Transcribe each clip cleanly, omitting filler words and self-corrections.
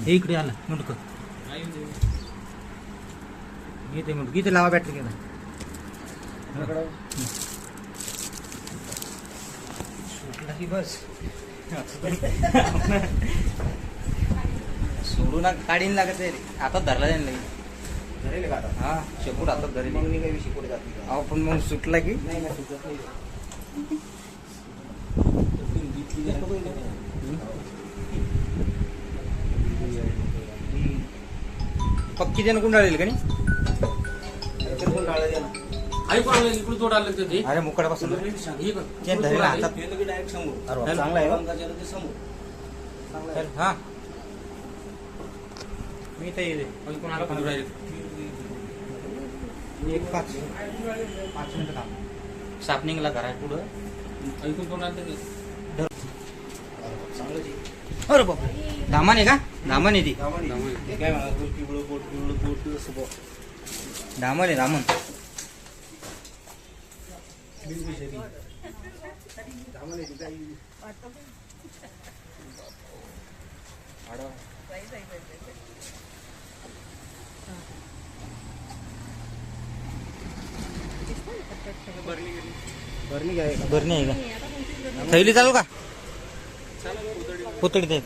इकडे आला मुंडक इथे मुंडक इथे लावा बॅटरी गेला बस सोडू ना काढीन लागत रे आता धरला जाईल लगे हा शेपूट आता धरेल काही शिकवले जात अहो पण मग सुटला की नाही सुटत नाही पक्की त्यानं कुंडाळेल का नाही इकडून तोड आलं ते अरे मुकडापासून डायरेक्ट समोर चांगला आहे समोर हा मी तर येते कोणाला एक 5 मिनिटं काम सापनिंगला करा पुढं ऐकून तोड आलं अरे बाबा दामान आहे का दामन आहे ती काय म्हणा पिवळं पोट दामन आहे दामन बरणी आहे का थैली चालू का पुतळी ते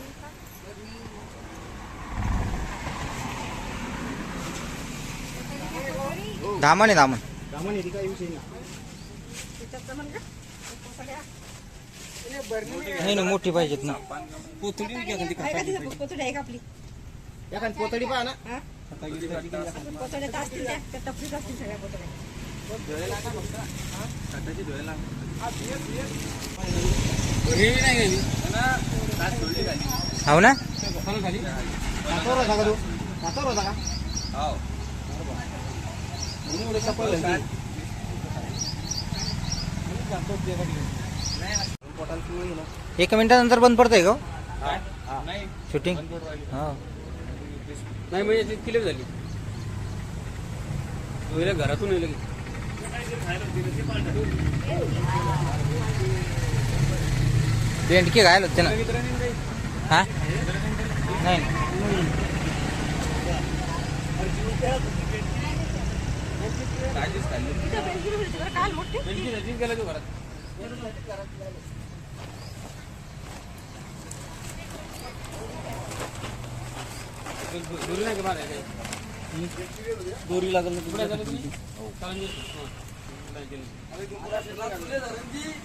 दामन आहे दामन नाही ना मोठी पाहिजेत ना पोतडी आहे का आपली पोतडी पहा ना पोतड्यात असतील त्या टपरीत असतील सगळ्या हो ना एक मिनिटानंतर बंद पडतंय का शूटिंग हा नाही म्हणजे क्लिअर झाली घरातून येईल बेंडके घायल होते ना हा नाही गेला तो घरात दोरी लागल